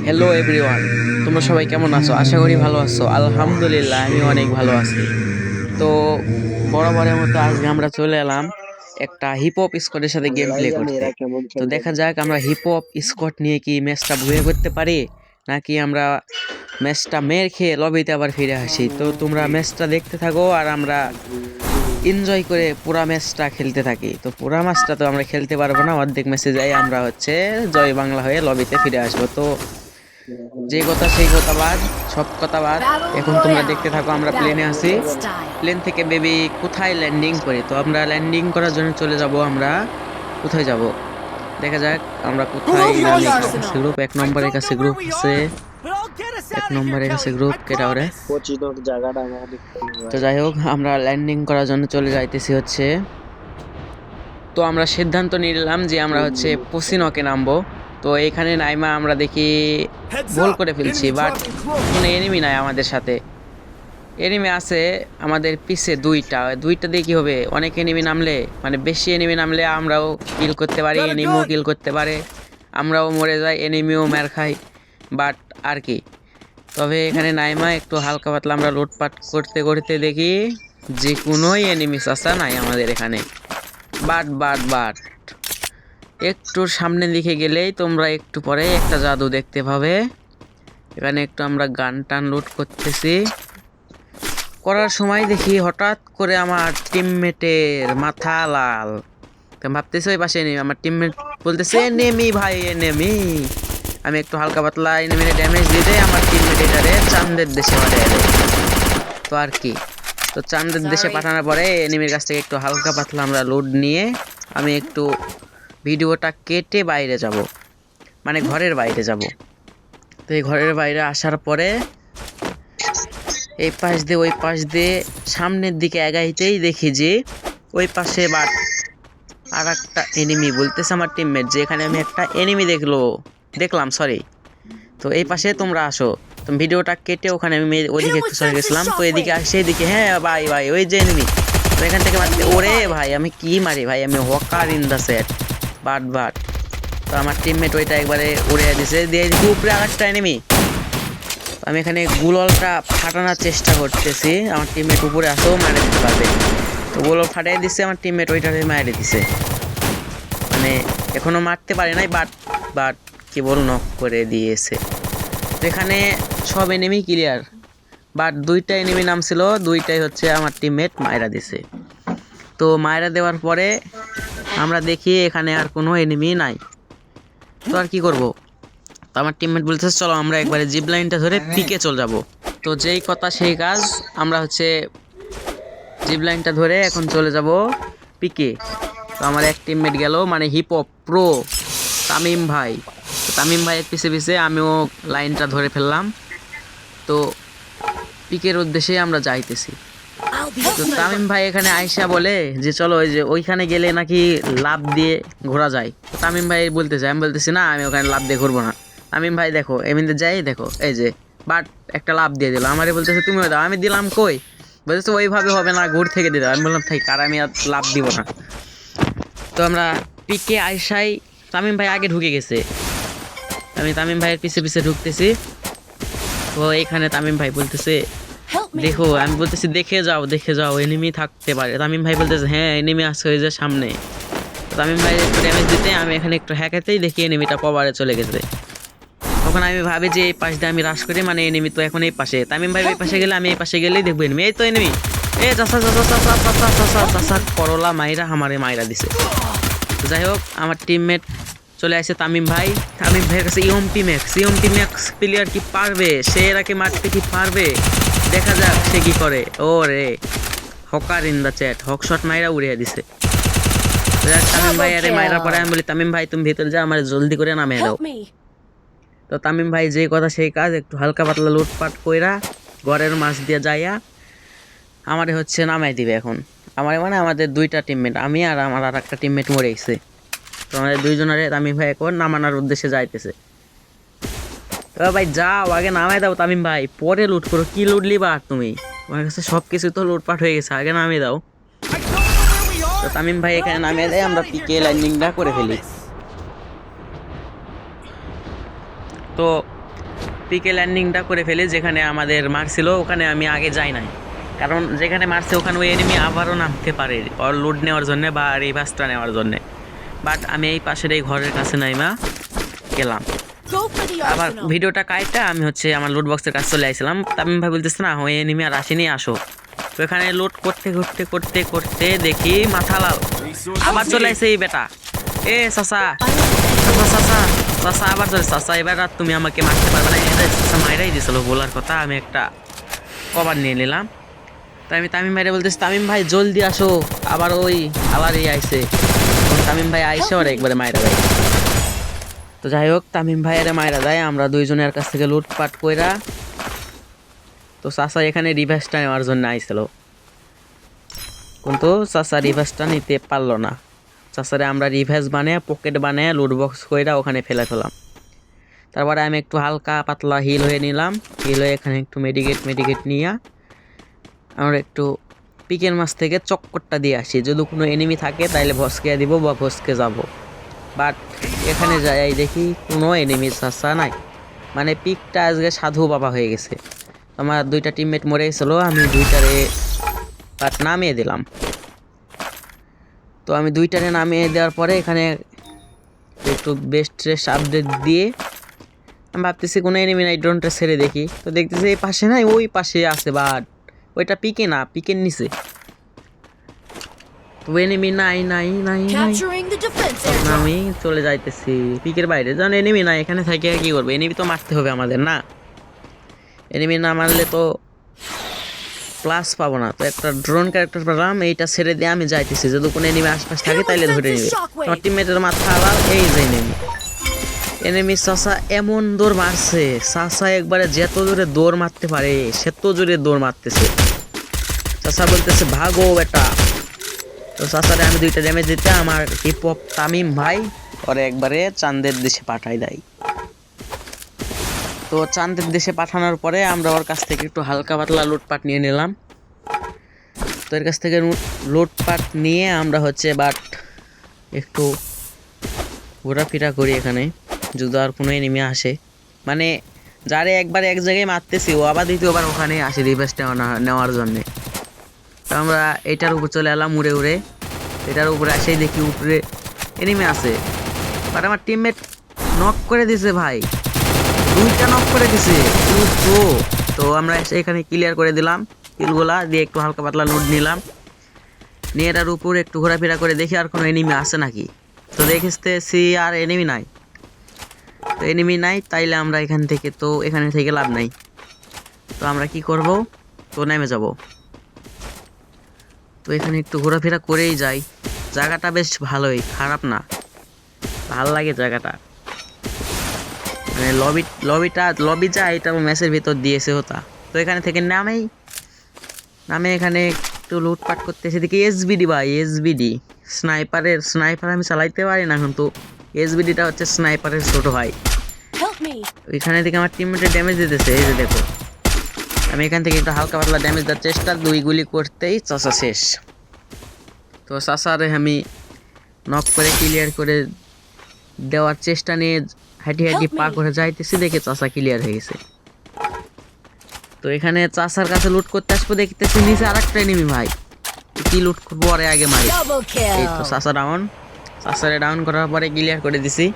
Hello everyone, তোমরা সবাই কেমন আছো? আশা করি ভালো আছো। আলহামদুলিল্লাহ আমি অনেক ভালো আছি। তো বরাবরের মতো আজকে আমরা চলে এলাম একটা হিপ হপ স্কোয়াডের সাথে গেম প্লে জানি করতে। এরা কেমন তো খেলবে। দেখা যাক আমরা হিপ হপ স্কোয়াড নিয়ে কি ম্যাচটা ভুয়ে করতে পারি, নাকি আমরা ম্যাচটা মেরে খেয়ে লবিতে আবার ফিরে আসি। তো তোমরা ম্যাচটা দেখতে থাকো আর আমরা এনজয় করে পুরা ম্যাচটা খেলতে থাকি। তো পুরা ম্যাচটা তো আমরা খেলতে পারবো না, অর্ধেক ম্যাচে যাই আমরা হচ্ছে জয় বাংলা হয়ে লবিতে ফিরে আসবো। তো যে কথা সেই কথা বাদ, সব কথা বাদ। Battle এখন তোমরা দেখতে Royale. থাকো আমরা প্লেনে Battle আছি। style. প্লেন থেকে বেবি কোথায় ল্যান্ডিং করি। তো আমরা ল্যান্ডিং করার জন্য চলে যাব। আমরা কোথায় যাব দেখা যাক। আমরা কোথায় Move your নামি, arsenal. গ্রুপ এক নম্বরের কাছে গ্রুপ আছে, এক নম্বরের কাছে গ্রুপ কেটা ওরে। কোচিনোর জায়গাটা আমার অনেক প্রিয় তো ভাই। যাই হোক, আমরা ল্যান্ডিং করার জন্য চলে যাইতেছি হচ্ছে। তো আমরা সিদ্ধান্ত নিলাম যে আমরা হচ্ছে পসিনকে নামবো। তো এখানে নাইমা আমরা দেখি ভুল করে ফেলছি, বাট কোনো এনিমি নাই আমাদের সাথে। এনিমি আছে আমাদের পিছে দুইটা দিয়ে কি হবে, অনেক এনিমি নামলে মানে বেশি এনিমি নামলে আমরাও কিল করতে পারি, এনিমিও কিল করতে পারে, আমরাও মরে যাই, এনিমিও মার খাই। বাট আর কি, তবে এখানে নাইমা একটু হালকা পাতলা আমরা লুটপাট করতে করতে দেখি যে কোনোই এনিমি চাষা নাই আমাদের এখানে। বাট একটু সামনের দিকে গেলেই তোমরা একটু পরে একটা জাদু দেখতে পাবে। এখানে একটু আমরা গান টান লুট করতেছি, করার সময় দেখি হঠাৎ করে আমার টিমমেটের মাথা লাল। তো ভাবতেছি ওই পাশে নেই, আমার টিমমেট বলতেছে নেমি ভাই নেমি। আমি একটু হালকা পাতলা এনিমিতে ড্যামেজ দিয়ে দেয়, আমার টিমমেট এটারে চাঁদের দেশে পাঠিয়ে দেয়। তো আর কি, তো চাঁদের দেশে পাঠানোর পরে এনিমির কাছ থেকে একটু হালকা পাতলা আমরা লুট নিয়ে আমি একটু ভিডিওটা কেটে বাইরে যাব, মানে ঘরের বাইরে যাব। তো এই ঘরের বাইরে আসার পরে এই পাশ দিয়ে ওই পাশ দিয়ে সামনের দিকে এগাইতেই দেখি যে ওই পাশে বাট আর একটা এনিমি বলতেছে আমার টিমমেট যে এখানে আমি একটা এনিমি দেখলাম সরি। তো এই পাশে তোমরা আসো। তো ভিডিওটা কেটে ওখানে আমি ওইদিকে একটু সরে গেছিলাম। তো এদিকে আসে এদিকে, হ্যাঁ ভাই ভাই ওই যে এনিমি। তো এখান থেকে মারতে ওরে ভাই আমি কি মারি ভাই, আমি hawker in the set. But তো আমার টিমমেট ওইটা একবারে উড়ে দিছে, দিয়ে দিচ্ছি উপরে আর একটা এনিমি। আমি এখানে গুললটা ফাটানোর চেষ্টা করতেছি, আমার টিমমেট উপরে আসেও মারে দিতে পারবে। তো গুলল ফাটিয়ে দিচ্ছে, আমার টিমমেট ওইটারে মারে দিছে, মানে এখনো মারতে পারে নাই, বাট কেবল নক করে দিয়েছে। তো এখানে সব এনিমি ক্লিয়ার, বাট দুইটা এনিমি নাম ছিল, দুইটাই হচ্ছে আমার টিমমেট মায়েরা দিছে। তো মায়েরা দেওয়ার পরে আমরা দেখি এখানে আর কোনো এনিমি নাই। তো আর কি করব, তো আমার টিমমেট বলতেছে চলো আমরা একবারে জিপ লাইনটা ধরে পিকে চলে যাব। তো যেই কথা সেই কাজ, আমরা হচ্ছে জিপ লাইনটা ধরে এখন চলে যাব পিকে। তো আমার এক টিমমেট গেল, মানে হিপ হপ প্রো তামিম ভাই। তো তামিম ভাইয়ের পিছে পিছে আমিও লাইনটা ধরে ফেললাম। তো পিকের উদ্দেশ্যে আমরা যাইতেছি। তো তামিম ভাই এখানে আয়সা বলে যে চলো ওই যে ওইখানে গেলে নাকি লাভ দিয়ে ঘোরা যায়। তো তামিম ভাই বলতেছে, আমি বলতেছি না আমি ওখানে লাভ দিয়ে ঘুরবো না। তামিম ভাই দেখো এমনিতে যাই দেখো এই যে বাট একটা লাভ দিয়ে দিল, আমারে বলতেছে তুমিও দাও, আমি দিলাম কই, বলতেছে ওইভাবে হবে না ঘুর থেকে দিয়ে দাও। আমি বললাম থাক আর আমি আর লাভ দিব না। তো আমরা পিকে আয়সাই তামিম ভাই আগে ঢুকে গেছে, আমি তামিম ভাইয়ের পিছে পিছে ঢুকতেছি। তো এইখানে তামিম ভাই বলতেছে Help me. দেখো, আমি বলতেছি দেখে যাও এনিমি থাকতে পারে। তামিম ভাই বলতেছে হ্যাঁ এনিমি আছে ওই যে সামনে। তো তামিম ভাই একটু ড্যামেজ দিতে আমি এখানে একটু হ্যাকাতেই দেখি এনিমিটা কভারে চলে গেছে। তখন আমি ভাবি যে এই পাশ দিয়ে আমি রাশ করি, মানে এনিমি তো এখন এই পাশে, তামিম ভাই এই পাশে গেলে আমি এই পাশে গেলেই দেখবো এনিমি, এই তো এনিমি। এ চাষা করলা মাইরা আমারে মাইরা দিছে। তো যাই হোক আমার টিমমেট চলে আসে তামিম ভাইয়ের কাছে ইএমপি ম্যাক্স প্লেয়ার কি পারবে, সে এরাকে মারতে কি পারবে, দেখা যাক সে কি করে। ও রে hooker in the chat, hook shot মাইরা উড়িয়ে দিছে। তামিম ভাই আরে মাইরার পরে আমি বলি তামিম ভাই তুমি ভিতরে যা, আমার জলদি করে নামিয়ে দাও। Help me. তো তামিম ভাই যে কথা সেই কাজ, একটু হালকা পাতলা লুটপাট কইরা ঘরের মাছ দিয়ে যাইয়া আমারে হচ্ছে নামাই দিবে এখন। আমার মানে আমাদের দুইটা টিমমেট, আমি আর আমার আর একটা টিমমেট মরে গেছে। তো আমাদের দুইজনের তামিম ভাই এখন নামানোর উদ্দেশ্যে যাইতেছে। তো ভাই যাও আগে নামাই দাও তামিম ভাই, পরে লুট করো, কি লুট লিবা আর তুমি, তোমার কাছে সব কিছু তো লুটপাট হয়ে গেছে, আগে নামিয়ে দাও। তো তামিম ভাই এখানে নামিয়ে দেয়, আমরা পিকে ল্যান্ডিংটা করে ফেলি। তো পিকে ল্যান্ডিংটা করে ফেলি, যেখানে আমাদের মারছিল ওখানে আমি আগে যাই নাই, কারণ যেখানে মারছে ওখানে ওই এনিমি আবারও নামতে পারে ওর লুট নেওয়ার জন্য বা রিভার্সটা নেওয়ার জন্য। বাট আমি এই পাশের এই ঘরের কাছে নাইমা গেলাম। আবার ভিডিওটা কাইটা আমি হচ্ছে আমার লুট বক্সের কাছে চলে আসছিলাম। তামিম ভাই বলতেছে না ওই এনিমি আর আসেনি, আসো। তো এখানে লুট করতে করতে করতে করতে দেখি মাথা লাল আবার চলে আসে এই বেটা। এ চাচা চাচা চাচা চাচা আবার চলে চাচা, এবার আর তুমি আমাকে মারতে পারবে না। এটা চাচা মাইরাই দিয়েছিল বলার কথা, আমি একটা কভার নিয়ে নিলাম। তো আমি তামিম ভাইরে বলতেছি তামিম ভাই জলদি আসো, আবার ওই আলারই আইসে। তামিম ভাই আইসে ওর একবারে মাইরা দেয়। তো যাই হোক তামিম ভাইয়ের মাইরা দেয়, আমরা দুইজনের কাছ থেকে লুটপাট কইরা। তো চাচা এখানে রিভার্সটা নেওয়ার জন্য আইছিল, কিন্তু চাচা রিভার্সটা নিতে পারলো না। চাচারে আমরা রিভার্স বানিয়ে পকেট বানিয়ে লুট বক্স কইরা ওখানে ফেলে ফেলাম। তারপরে আমি একটু হালকা পাতলা হিল হয়ে নিলাম, হিল হয়ে এখানে একটু মেডিকেট নিয়ে আমরা একটু পিকের মাছ থেকে চক্করটা দিয়ে আসি, যদি কোনো এনিমি থাকে তাইলে ভসকে দিব বা ভসকে যাব। বাট এখানে যাই দেখি কোনো এনিমি চাচা নাই, মানে পিকটা আজকে সাধু বাবা হয়ে গেছে। আমার দুইটা টিমমেট মরে গেছিলো, আমি দুইটারে বাট নামিয়ে দিলাম। তো আমি দুইটারে নামিয়ে দেওয়ার পরে এখানে একটু বেস্ট ট্রেস আপডেট দিয়ে আমি ভাবতেছি কোনো এনিমি নাই, ড্রোনটা ছেড়ে দেখি। তো দেখতেছি এই পাশে নাই, ওই পাশে আছে, বাট ওইটা পিকে না, পিকের নিচে। তো এনিমি নাই নাই নাই নাই, আমি চলে যাইতেছি পিকের বাইরে। যখন এনিমি নাই এখানে থাকে কি করবো, এনিমি তো মারতে হবে আমাদের না, এনিমি না মারলে তো প্লাস পাবো না। তো একটা ড্রোন ক্যারেক্টার পেলাম, এইটা ছেড়ে দিয়ে আমি যাইতেছি, যদি কোনো এনিমি আশপাশ থাকে তাইলে ধরে নেবে। আমার টিমমেটের মাথা আবার এই যে এনিমি চাচা এমন দৌড় মারছে, চাচা একবারে যত জোরে দৌড় মারতে পারে সেত জোরে দৌড় মারতেছে। চাচা বলতেছে ভাগো বেটা। তো চাচারে আমি দুইটা ড্যামেজ দিতে আমার হিপহপ তামিম ভাই ওরে একবারে চাঁদের দেশে পাঠাই দেয়। তো চাঁদের দেশে পাঠানোর পরে আমরা ওর কাছ থেকে একটু হালকা পাতলা লুটপাট নিয়ে নিলাম। তো এর কাছ থেকে লুটপাট নিয়ে আমরা হচ্ছে বাট একটু ঘোরাফেরা করি এখানে, যদি আর কোনো এনিমি আসে, মানে যারে একবার এক জায়গায় মারতেছি ও আবার দ্বিতীয়বার ওখানে আসে রিভার্সটা নেওয়ার জন্যে। তো আমরা এটার উপর চলে এলাম উড়ে উড়ে, এটার উপরে আসেই দেখি উপরে এনিমি আছে, বাট আমার টিমমেট নক করে দিছে ভাই, দুইটা নক করে দিছে। তো আমরা এখানে ক্লিয়ার করে দিলাম কিলগুলা দিয়ে, একটু হালকা পাতলা লুট নিলাম, নিয়ে এটার উপরে একটু ঘোরাফেরা করে দেখি আর কোনো এনিমি আছে নাকি। তো দেখতেছি আর এনিমি নাই। তো এনিমি নাই তাইলে আমরা এখান থেকে লাভ নাই। তো আমরা কি করব, তো নেমে যাব। তো এখানে একটু ঘোরাফেরা করেই যাই, জায়গাটা বেশ ভালোই, খারাপ না, ভাল লাগে জায়গাটা। মানে লবি যা এটা ম্যাচের ভিতর দিয়েছে হতা। তো এখানে থেকে নামে এখানে একটু লুটপাট করতেছে, দেখি এসবিডি ভাই, এসবিডি স্নাইপার আমি চালাইতে পারি না, কিন্তু এসবিডিটা হচ্ছে স্নাইপারের ছোট ভাই। এখানে থেকে আমার টিমমেটের ড্যামেজ দিতেছে, এই যে দেখো। আমি এখান থেকে একটু হালকা পাতলা ড্যামেজ দেওয়ার চেষ্টা, 2 গুলি করতেই চাচা শেষ। তো চাচারে আমি নক করে ক্লিয়ার করে দেওয়ার চেষ্টা নিয়ে হাঁটি পা করে যাইতেছি, দেখে চাচা ক্লিয়ার হয়ে গেছে। তো এখানে চাচার কাছে লুট করতে আসবো, দেখতেছি নিচে আরেকটা এনিমি ভাই, কি লুট করবো আরে আগে মারি। এই তো চাচারে ডাউন করার পরে ক্লিয়ার করে দিছি।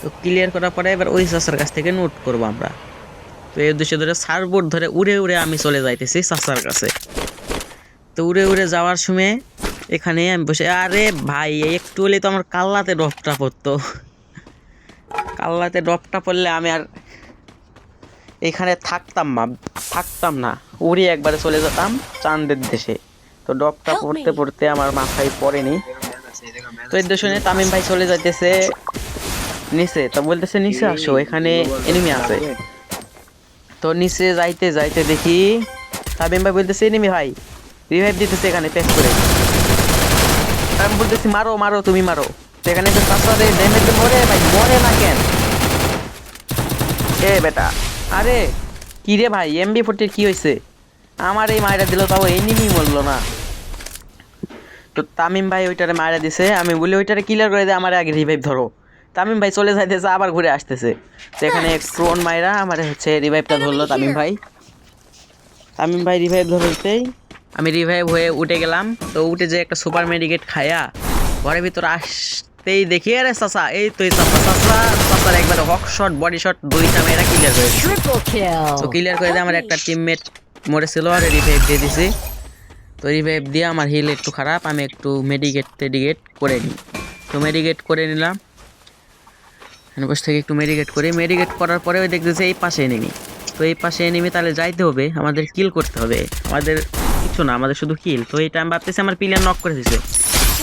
তো ক্লিয়ার করার পরে এবার ওই চাচার কাছ থেকে নোট করবো আমরা। তো এই উদ্দেশ্যে ধরে সার্ভবোর্ড ধরে উড়ে উড়ে আমি চলে যাইতেছি চাচার কাছে। তো উড়ে উড়ে যাওয়ার সময় এখানে আমি বসে, আরে ভাই একটু হলে তো আমার কাল্লাতে ড্রপটা পড়তো, কাল্লাতে ড্রপটা পড়লে আমি আর এখানে থাকতাম না, উড়ে একবারে চলে যেতাম চাঁদের দেশে। তো ড্রপটা পড়তে পড়তে আমার মাথায় পড়েনি। তো এর শুনে তামিম ভাই চলে যাইতেছে নিচে, তো বলতেছে নিচে আসো এখানে এনিমি আছে। তো নিচে যাইতে যাইতে দেখি তামিম ভাই বলতেছে এনিমি ভাই রিভাইভ দিতেছে এখানে পেস করে। আমি বলতেছি মারো তুমি মারো। তো এখানে তো চাচারে ড্যামেজ মরে ভাই, মরে না কেন এ বেটা। আরে কি রে ভাই, MB40 কি হয়েছে, আমার এই মাইরা দিল তাও এনিমি মরলো না। তো তামিম ভাই ওইটারে মাইরা দিছে, আমি বলি ওইটারে ক্লিয়ার করে দে, আমার আগে রিভাইভ ধরো। তামিম ভাই চলে যাইতেছে, আবার ঘুরে আসতেছে। তো এখানে ক্রোন মাইরা আমার হচ্ছে রিভাইভটা ধরলো তামিম ভাই। তামিম ভাই রিভাইভ ধরতেই আমি রিভাইভ হয়ে উঠে গেলাম। তো উঠে যে একটা সুপার মেডিকেট খায়া ঘরের ভিতর আসতেই দেখি আরে চাচা, এই তো চাচার একবার হক শট বডি শট দুইটা মেয়েরা ক্লিয়ার করে দিছে। Triple kill. তো ক্লিয়ার করে দিয়ে আমার একটা টিমমেট মরেছিল আর রিভাইভ দিয়ে দিছি। তো রিভাইভ দিয়ে আমার হিল একটু খারাপ, আমি একটু মেডিকেট করে নিই। তো মেডিকেট করে নিলাম, এখানে বসে থেকে একটু মেডিকেট করার পরে ওই দেখতেছে এই পাশে এনিমি। তো এই পাশে এনিমি, তাহলে যাইতে হবে, আমাদের কিল করতে হবে। আমাদের কিছু না, আমাদের শুধু কিল। তো এইটা আমি ভাবতেছি আমার প্লেয়ার নক করে দিছে,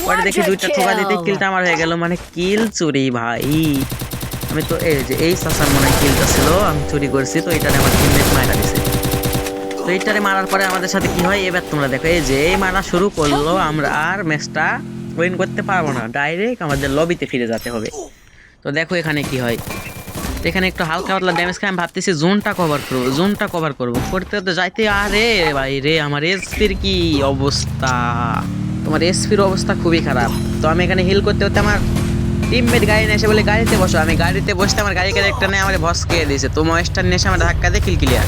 পরে দেখি দুইটা ঠোকা দিতে কিলটা আমার হয়ে গেল। মানে কিল চুরি ভাই। আমি তো এই যে এই চাচার মনে হয় কিলটা ছিল, আমি চুরি করছি। তো এইটারে আমার টিমমেট মারা দিছে। তো এইটারে মারার পরে আমাদের সাথে কি হয় এবার তোমরা দেখো। এই যে এই মারা শুরু করলো, আমরা আর ম্যাচটা উইন করতে পারবো না, ডাইরেক্ট আমাদের লবিতে ফিরে যেতে হবে। তো দেখো এখানে কি হয়। তো এখানে একটু হালকা পাতলা ড্যামেজ খাই, আমি ভাবতেছি জোনটা কভার করবো করতে তো যাইতে। আরে ভাই রে, আমার এসপির কি অবস্থা, তোমার এসপির অবস্থা খুবই খারাপ। তো আমি এখানে হিল করতে আমার টিমমেট গাড়ি নিয়ে এসে বলে গাড়িতে বসো। আমি গাড়িতে বসতে আমার গাড়ি ক্যারেক্টার নিয়ে আমার ভস খেয়ে দিয়েছে। তো ময়েস্টার নিয়ে এসে আমার ধাক্কা দিয়ে কিল ক্লিয়ার।